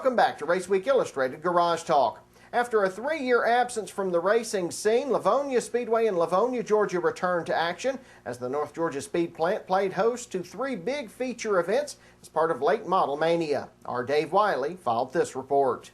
Welcome back to Raceweek Illustrated Garage Talk. After a 3-year absence from the racing scene, Lavonia Speedway in Lavonia, Georgia returned to action as the North Georgia Speed Plant played host to 3 big feature events as part of Late Model Mania. Our Dave Wiley filed this report.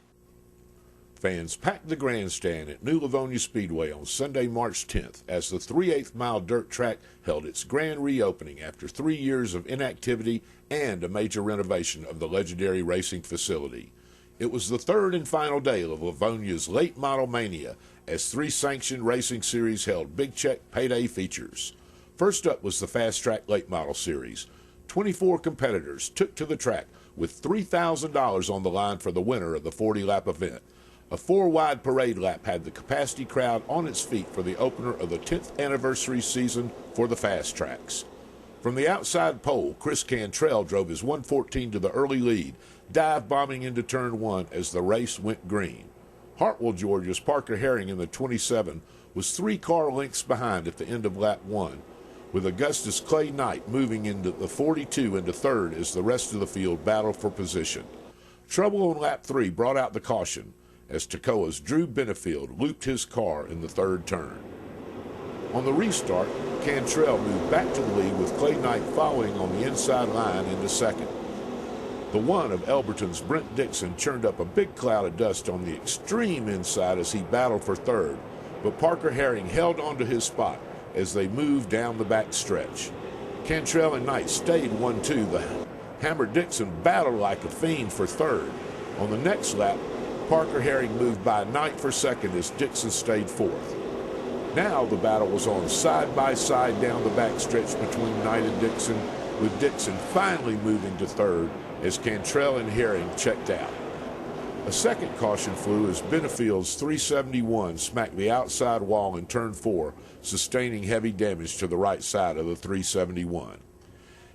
Fans packed the grandstand at New Lavonia Speedway on Sunday, March 10th as the 3/8 mile dirt track held its grand reopening after 3 years of inactivity and a major renovation of the legendary racing facility. It was the 3rd and final day of Lavonia's Late Model Mania as 3 sanctioned racing series held big check payday features. First up was the FASTRAK Late Model Series. 24 competitors took to the track with $3,000 on the line for the winner of the 40-lap event. A 4-wide parade lap had the capacity crowd on its feet for the opener of the 10th anniversary season for the Fast Tracks. From the outside pole, Chris Cantrell drove his 114 to the early lead, dive-bombing into turn 1 as the race went green. Hartwell, Georgia's Parker Herring in the 27 was 3 car lengths behind at the end of lap 1, with Augustus Clay Knight moving into the 42 into 3rd as the rest of the field battled for position. Trouble on lap 3 brought out the caution as Toccoa's Drew Benefield looped his car in the 3rd turn. On the restart, Cantrell moved back to the lead with Clay Knight following on the inside line into 2nd. The one of Elberton's Brent Dixon churned up a big cloud of dust on the extreme inside as he battled for 3rd, but Parker Herring held onto his spot as they moved down the back stretch. Cantrell and Knight stayed 1-2. The Hammer Dixon battled like a fiend for 3rd. On the next lap, Parker Herring moved by Knight for 2nd as Dixon stayed 4th. Now the battle was on side by side down the back stretch between Knight and Dixon, with Dixon finally moving to 3rd as Cantrell and Herring checked out. A second caution flew as Benefield's 371 smacked the outside wall in turn 4, sustaining heavy damage to the right side of the 371.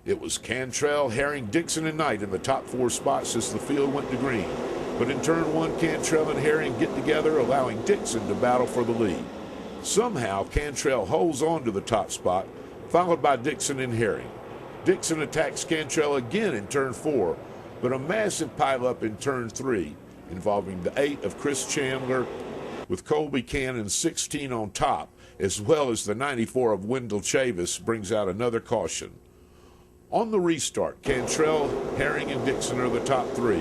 It was Cantrell, Herring, Dixon, and Knight in the top 4 spots as the field went to green, but in turn 1, Cantrell and Herring get together, allowing Dixon to battle for the lead. Somehow, Cantrell holds on to the top spot, followed by Dixon and Herring. Dixon attacks Cantrell again in turn 4, but a massive pileup in turn 3, involving the 8 of Chris Chandler, with Colby Cannon 16 on top, as well as the 94 of Wendell Chavis, brings out another caution. On the restart, Cantrell, Herring, and Dixon are the top 3.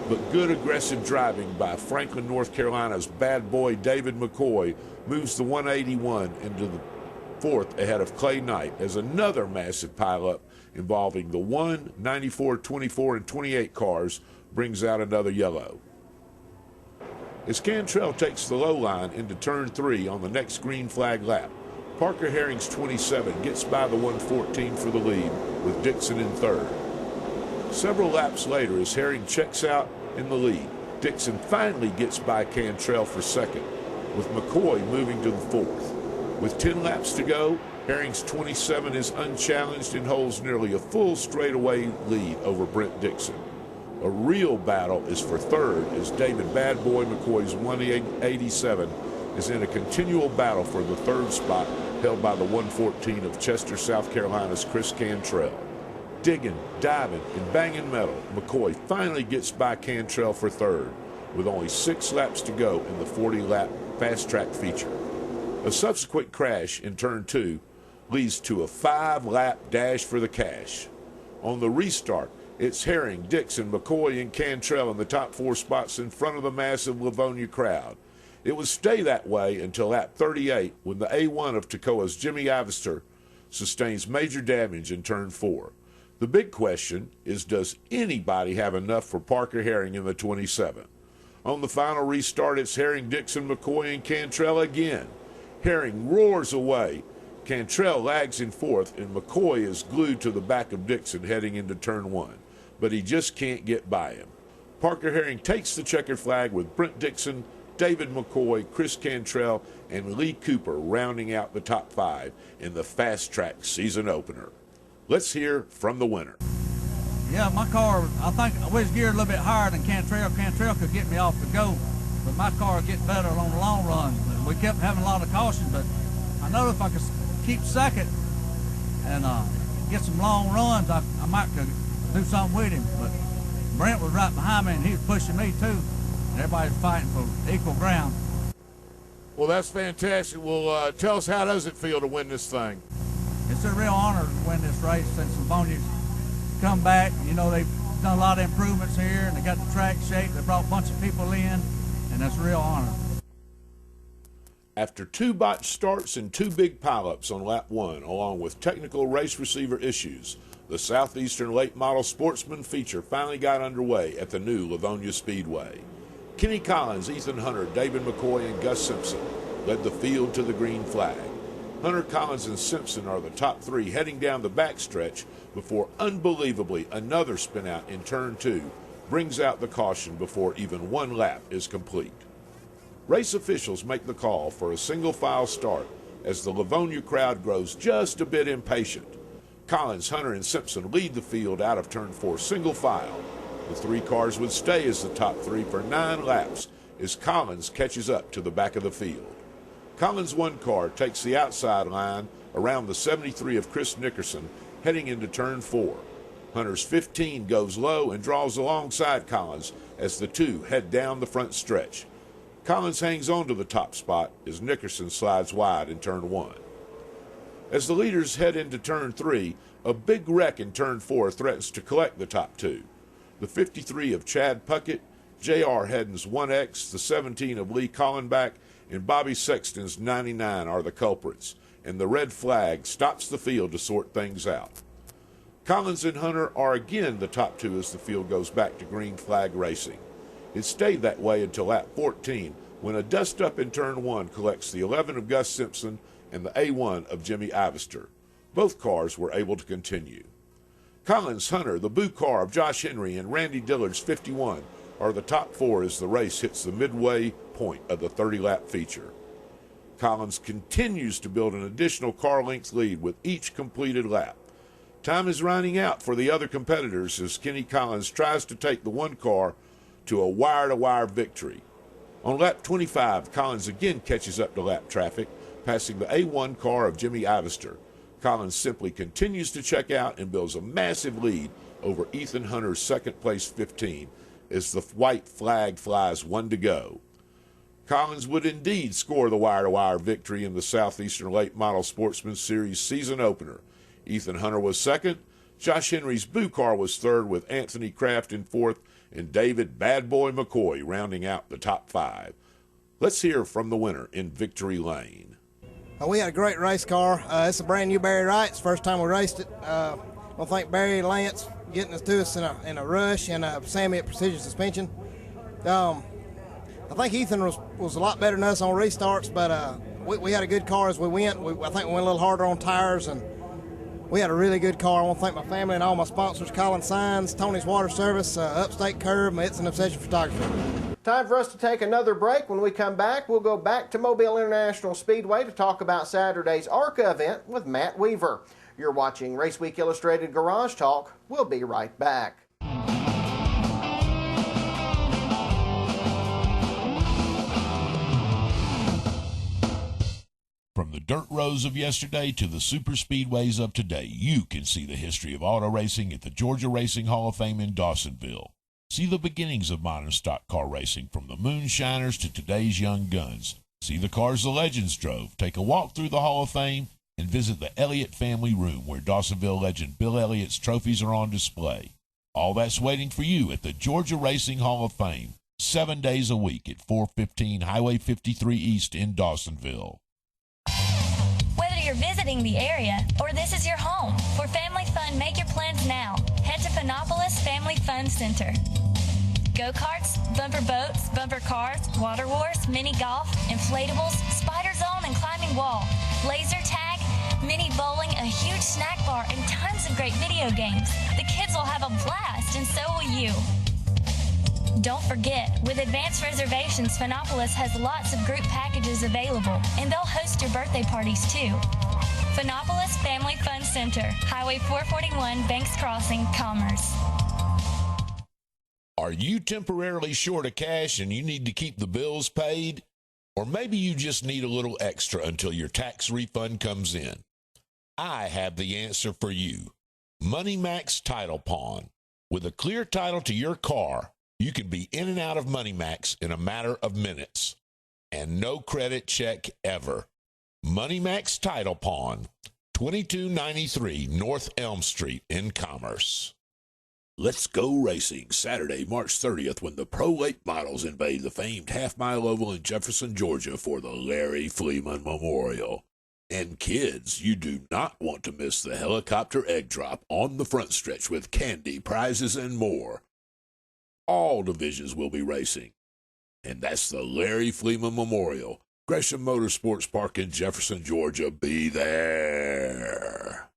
But good aggressive driving by Franklin, North Carolina's bad boy David McCoy moves the 181 into the 4th ahead of Clay Knight as another massive pileup involving the 1, 94, 24, and 28 cars brings out another yellow. As Cantrell takes the low line into turn 3 on the next green flag lap, Parker Herring's 27 gets by the 114 for the lead with Dixon in 3rd. Several laps later, as Herring checks out in the lead, Dixon finally gets by Cantrell for 2nd, with McCoy moving to the 4th. With 10 laps to go, Herring's 27 is unchallenged and holds nearly a full straightaway lead over Brent Dixon. A real battle is for 3rd as David Bad Boy McCoy's 187 is in a continual battle for the 3rd spot held by the 114 of Chester, South Carolina's Chris Cantrell. Digging, diving, and banging metal, McCoy finally gets by Cantrell for 3rd, with only 6 laps to go in the 40-lap fast-track feature. A subsequent crash in turn 2 leads to a 5-lap dash for the cash. On the restart, it's Herring, Dixon, McCoy, and Cantrell in the top 4 spots in front of the massive Lavonia crowd. It would stay that way until lap 38 when the A1 of Toccoa's Jimmy Ivester sustains major damage in turn 4. The big question is, does anybody have enough for Parker Herring in the 27? On the final restart, it's Herring, Dixon, McCoy, and Cantrell again. Herring roars away. Cantrell lags in 4th, and McCoy is glued to the back of Dixon heading into turn 1, but he just can't get by him. Parker Herring takes the checkered flag with Brent Dixon, David McCoy, Chris Cantrell, and Lee Cooper rounding out the top 5 in the Fast Track season opener. Let's hear from the winner. Yeah, my car, I think I was geared a little bit higher than Cantrell. Cantrell could get me off the go, but my car would get better on the long run. We kept having a lot of caution, but I know if I could keep 2nd and get some long runs, I might could do something with him. But Brent was right behind me, and he was pushing me too. And everybody was fighting for equal ground. Well, that's fantastic. Well, tell us, how does it feel to win this thing? It's a real honor to win this race since Lavonia's come back. You know, they've done a lot of improvements here, and they got the track shaped. They brought a bunch of people in, and that's a real honor. After 2 botched starts and 2 big pileups on lap 1, along with technical race receiver issues, the Southeastern Late Model Sportsman feature finally got underway at the new Lavonia Speedway. Kenny Collins, Ethan Hunter, David McCoy, and Gus Simpson led the field to the green flag. Hunter, Collins, and Simpson are the top 3 heading down the backstretch before, unbelievably, another spin-out in turn 2 brings out the caution before even 1 lap is complete. Race officials make the call for a single-file start as the Lavonia crowd grows just a bit impatient. Collins, Hunter, and Simpson lead the field out of turn 4 single file. The 3 cars would stay as the top 3 for 9 laps as Collins catches up to the back of the field. Collins' 1 car takes the outside line around the 73 of Chris Nickerson heading into turn 4. Hunter's 15 goes low and draws alongside Collins as the 2 head down the front stretch. Collins hangs on to the top spot as Nickerson slides wide in turn 1. As the leaders head into turn 3, a big wreck in turn 4 threatens to collect the top 2. The 53 of Chad Puckett, J.R. Hedden's 1X, the 17 of Lee Collenbach, and Bobby Sexton's 99 are the culprits, and the red flag stops the field to sort things out. Collins and Hunter are again the top 2 as the field goes back to green flag racing. It stayed that way until lap 14, when a dust-up in turn 1 collects the 11 of Gus Simpson and the A1 of Jimmy Ivester. Both cars were able to continue. Collins, Hunter, the Boo car of Josh Henry, and Randy Dillard's 51 are the top 4 as the race hits the midway point of the 30-lap feature. Collins continues to build an additional car length lead with each completed lap. Time is running out for the other competitors as Kenny Collins tries to take the 1 car to a wire-to-wire victory. On lap 25, Collins again catches up to lap traffic, passing the A1 car of Jimmy Ivester. Collins simply continues to check out and builds a massive lead over Ethan Hunter's second-place 15 as the white flag flies 1 to go. Collins would indeed score the wire-to-wire victory in the Southeastern Late Model Sportsman Series season opener. Ethan Hunter was second, Josh Henry's Boo car was third with Anthony Kraft in fourth, and David Bad Boy McCoy rounding out the top 5. Let's hear from the winner in Victory Lane. We had a great race car. It's a brand new Barry Wright. It's the first time we raced it. I thank Barry and Lance getting us to us in a rush, and Sammy at Precision Suspension. I think Ethan was a lot better than us on restarts, but we had a good car as we went. I think we went a little harder on tires, and we had a really good car. I want to thank my family and all my sponsors, Colin Signs, Tony's Water Service, Upstate Curb, and It's an Obsession Photography. Time for us to take another break. When we come back, we'll go back to Mobile International Speedway to talk about Saturday's ARCA event with Matt Weaver. You're watching Raceweek Illustrated Garage Talk. We'll be right back. From the dirt roads of yesterday to the super speedways of today, you can see the history of auto racing at the Georgia Racing Hall of Fame in Dawsonville. See the beginnings of modern stock car racing from the moonshiners to today's young guns. See the cars the legends drove. Take a walk through the Hall of Fame and visit the Elliott Family Room where Dawsonville legend Bill Elliott's trophies are on display. All that's waiting for you at the Georgia Racing Hall of Fame, 7 days a week at 415 Highway 53 East in Dawsonville. Whether you're visiting the area or this is your home, for family fun, make your plans now. Head to Phonopolis Family Fun Center. Go-karts, bumper boats, bumper cars, water wars, mini golf, inflatables, spider zone and climbing wall, laser tag, mini bowling, a huge snack bar, and tons of great video games. The kids will have a blast, and so will you. Don't forget, with advanced reservations, Phonopolis has lots of group packages available, and they'll host your birthday parties too. Phonopolis Family Fun Center, Highway 441, Banks Crossing, Commerce. Are you temporarily short of cash and you need to keep the bills paid? Or maybe you just need a little extra until your tax refund comes in? I have the answer for you. MoneyMax Title Pawn. With a clear title to your car, you can be in and out of Money Max in a matter of minutes. And no credit check ever. Money Max Title Pawn, 2293 North Elm Street in Commerce. Let's go racing Saturday, March 30th, when the Pro Late Models invade the famed half-mile oval in Jefferson, Georgia for the Larry Fleeman Memorial. And kids, you do not want to miss the helicopter egg drop on the front stretch with candy, prizes, and more. All divisions will be racing. And that's the Larry Fleeman Memorial, Gresham Motorsports Park in Jefferson, Georgia. Be there.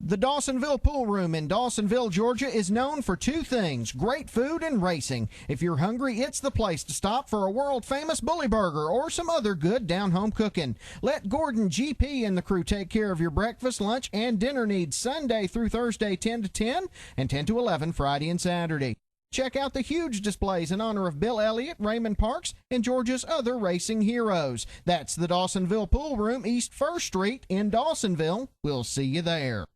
The Dawsonville Pool Room in Dawsonville, Georgia is known for two things, great food and racing. If you're hungry, it's the place to stop for a world-famous bully burger or some other good down-home cooking. Let Gordon GP and the crew take care of your breakfast, lunch, and dinner needs Sunday through Thursday 10 to 10 and 10 to 11 Friday and Saturday. Check out the huge displays in honor of Bill Elliott, Raymond Parks, and Georgia's other racing heroes. That's the Dawsonville Pool Room, East 1st Street in Dawsonville. We'll see you there.